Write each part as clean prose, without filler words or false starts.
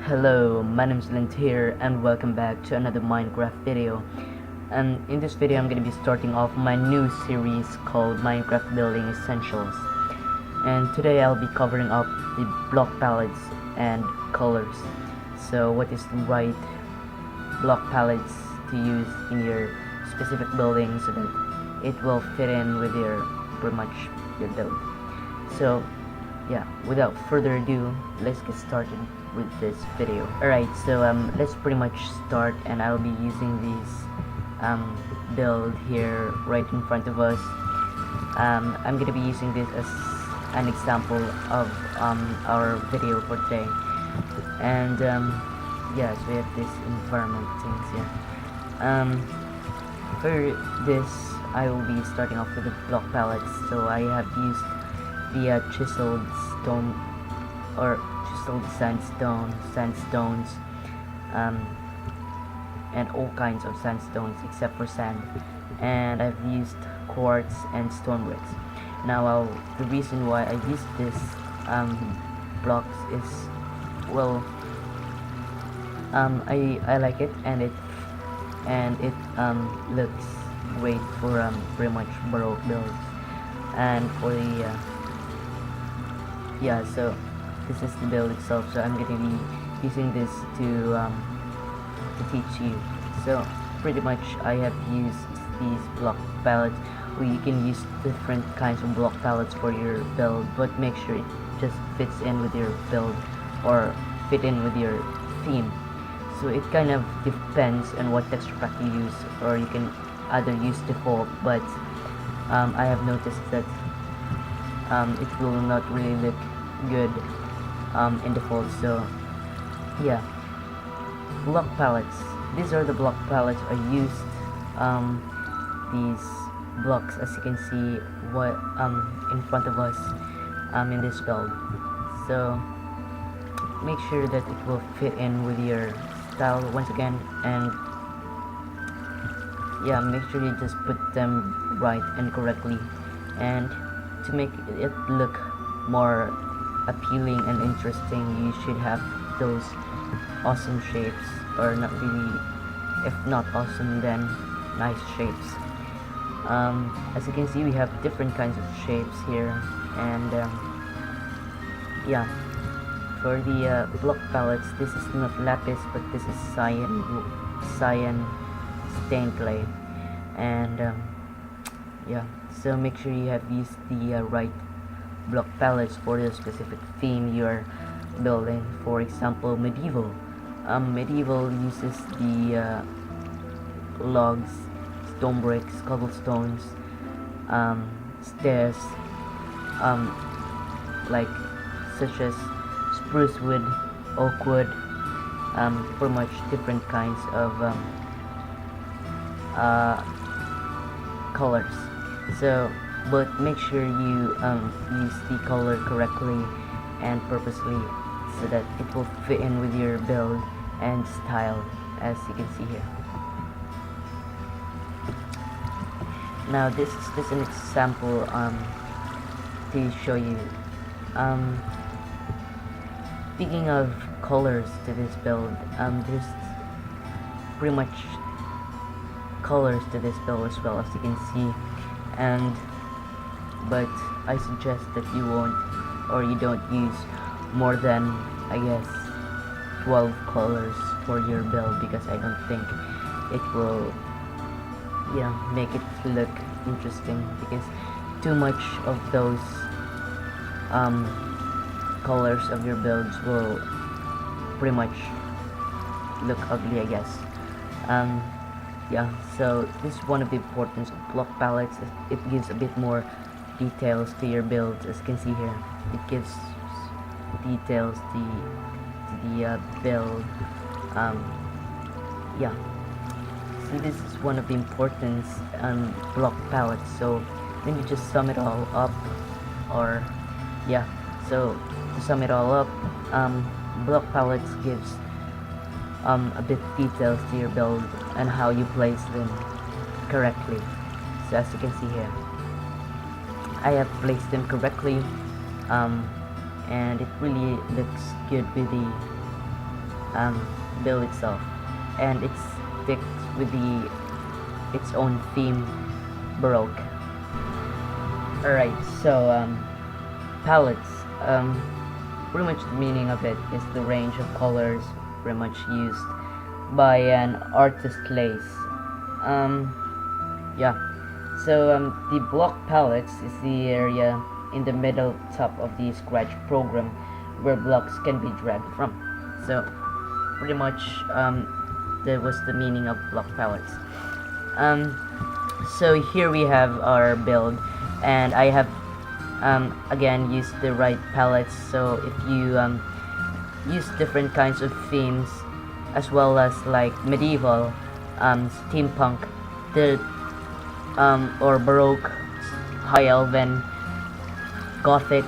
Hello, my name is Lentier and welcome back to another Minecraft video. And in this video I'm going to be starting off my new series called Minecraft Building Essentials. And today I'll be covering up the block palettes and colors. So what is the right block palettes to use in your specific building so that it will fit in with your pretty much your build. So yeah, without further ado, let's get started with this video. Alright, so let's pretty much start, and I'll be using these build here right in front of us. I'm gonna be using this as an example of our video for today. And yeah, so we have this environment things here. For this I will be starting off with the block palettes. So I have used the chiseled stone or chiseled sandstones, and all kinds of sandstones except for sand, and I've used quartz and stone bricks. Now the reason why I used this blocks is, well, I like it, and it looks great for pretty much baroque builds. And for the yeah, so this is the build itself, so I'm gonna be using this to teach you. So pretty much I have used these block palettes. Well, you can use different kinds of block palettes for your build, but make sure it just fits in with your build or fit in with your theme. So it kind of depends on what texture pack you use, or you can either use default, but I have noticed that it will not really look good in default. So yeah, block palettes, these are the block palettes I used. These blocks, as you can see, what in front of us in this build. So make sure that it will fit in with your style once again, and yeah, make sure you just put them right and correctly, and to make it look more appealing and interesting, you should have those awesome shapes, or not really, if not awesome, then nice shapes. As you can see, we have different kinds of shapes here, and yeah, for the block palettes, this is not lapis, but this is cyan stained clay. And yeah, so make sure you have used the right block palettes for the specific theme you are building. For example, medieval uses the logs, stone bricks, cobblestones, stairs, like such as spruce wood, oak wood, pretty much different kinds of colors. So but make sure you use the color correctly and purposely, so that it will fit in with your build and style, as you can see here. Now this is just an example to show you. Speaking of colors to this build, there's pretty much colors to this build as well, as you can see, and but I suggest that you won't, or you don't use more than, I guess, 12 colors for your build, because I don't think it will, yeah, make it look interesting, because too much of those colors of your builds will pretty much look ugly, I guess. Yeah, so this is one of the importance of block palettes. It gives a bit more details to your build, as you can see here. It gives details to the build. Yeah, so this is one of the importance block palettes. So let me just sum it all up, or yeah, so to sum it all up, block palettes gives a bit details to your build and how you place them correctly. So as you can see here, I have placed them correctly, and it really looks good with the build itself, and it's picked with its own theme, Baroque. Alright, so palettes. Pretty much the meaning of it is the range of colors pretty much used by an artist lace. Yeah. So the block palettes is the area in the middle top of the Scratch program where blocks can be dragged from. So pretty much that was the meaning of block palettes. So here we have our build, and I have again used the right palettes. So if you use different kinds of themes, as well as like medieval, steampunk, the or Baroque, High Elven, Gothic,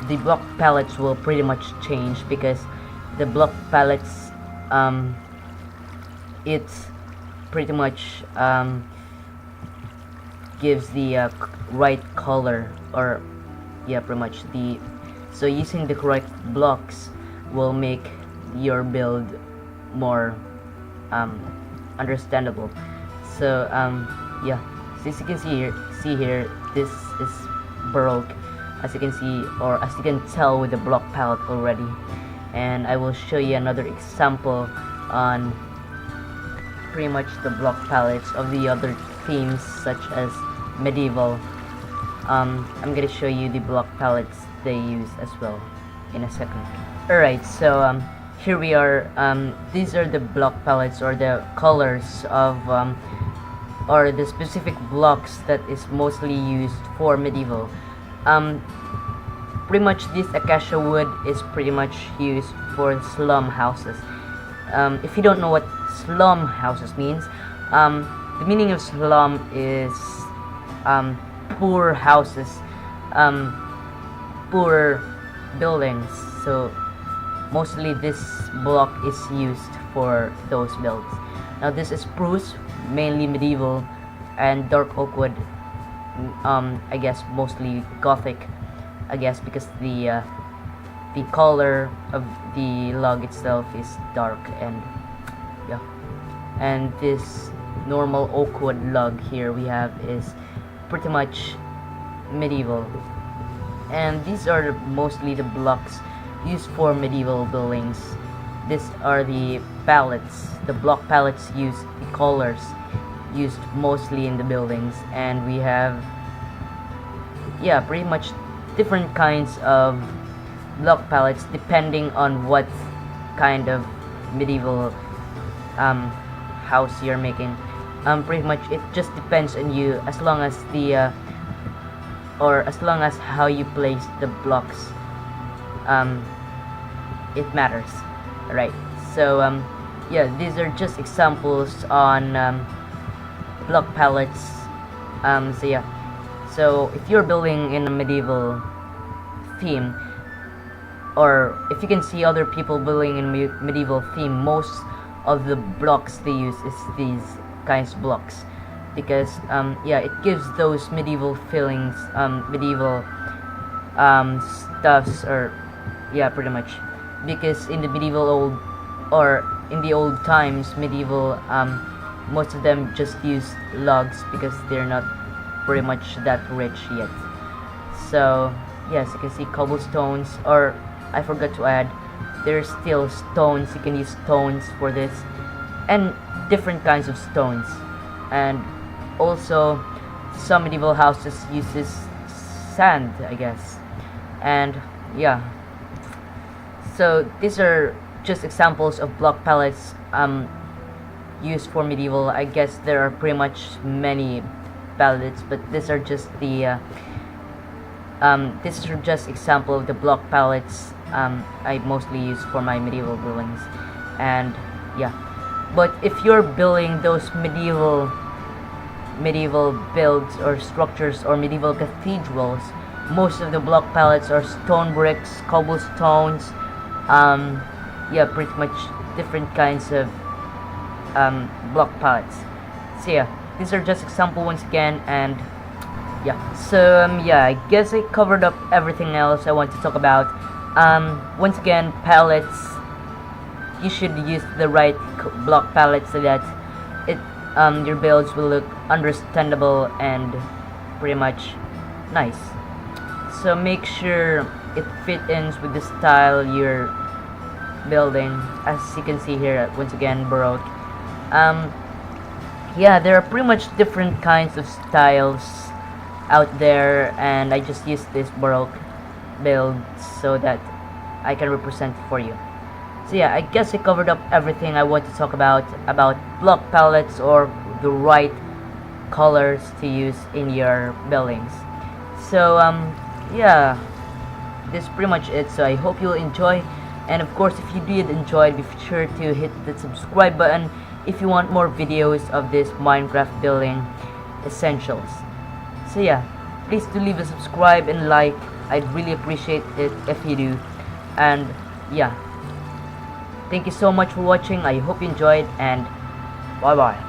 the block palettes will pretty much change, because the block palettes it's pretty much gives the right color, or yeah, pretty much so using the correct blocks will make your build more understandable. So yeah, so as you can see here, this is Baroque, as you can see, or as you can tell with the block palette already. And I will show you another example on pretty much the block palettes of the other themes, such as medieval. I'm gonna show you the block palettes they use as well in a second. Alright, so here we are. These are the block palettes, or the colors of or the specific blocks that is mostly used for medieval. Pretty much this acacia wood is pretty much used for slum houses. If you don't know what slum houses means, the meaning of slum is poor houses, poor buildings. So mostly this block is used for those builds. Now this is spruce, mainly medieval, and dark oak wood, I guess mostly Gothic, I guess, because the color of the log itself is dark. And yeah, and this normal oak wood log here we have is pretty much medieval. And these are mostly the blocks used for medieval buildings. These are the palettes, the block palettes used, the colors used mostly in the buildings. And we have, yeah, pretty much different kinds of block palettes depending on what kind of medieval house you're making. Pretty much it just depends on you, as long as the or as long as how you place the blocks, it matters. Right, so yeah, these are just examples on block palettes. So yeah, so if you're building in a medieval theme, or if you can see other people building in medieval theme, most of the blocks they use is these kinds of blocks, because yeah, it gives those medieval feelings, medieval stuffs, or yeah, pretty much, because in the medieval in the old times, medieval, most of them just use logs because they're not pretty much that rich yet. So yes, you can see cobblestones, or I forgot to add, there's still stones. You can use stones for this, and different kinds of stones. And also some medieval houses uses sand, I guess. And yeah, so these are just examples of block palettes used for medieval. I guess there are pretty much many palettes, but these are just the this is just example of the block palettes I mostly use for my medieval buildings. And yeah, but if you're building those medieval builds or structures or medieval cathedrals, most of the block palettes are stone bricks, cobblestones, yeah, pretty much different kinds of block palettes. So yeah, these are just example once again. And yeah, so yeah, I guess I covered up everything else I want to talk about. Once again, palettes you should use the right block palette so that it your builds will look understandable and pretty much nice. So make sure it fits in with the style you're building. As you can see here, once again, Baroque. Yeah, there are pretty much different kinds of styles out there, and I just used this Baroque build so that I can represent it for you. So yeah, I guess I covered up everything I want to talk about block palettes or the right colors to use in your buildings. So yeah, this is pretty much it. So I hope you'll enjoy, and of course if you did enjoy, be sure to hit the subscribe button if you want more videos of this Minecraft building essentials. So yeah, please do leave a subscribe and like. I'd really appreciate it if you do. And yeah, thank you so much for watching. I hope you enjoyed, and bye bye.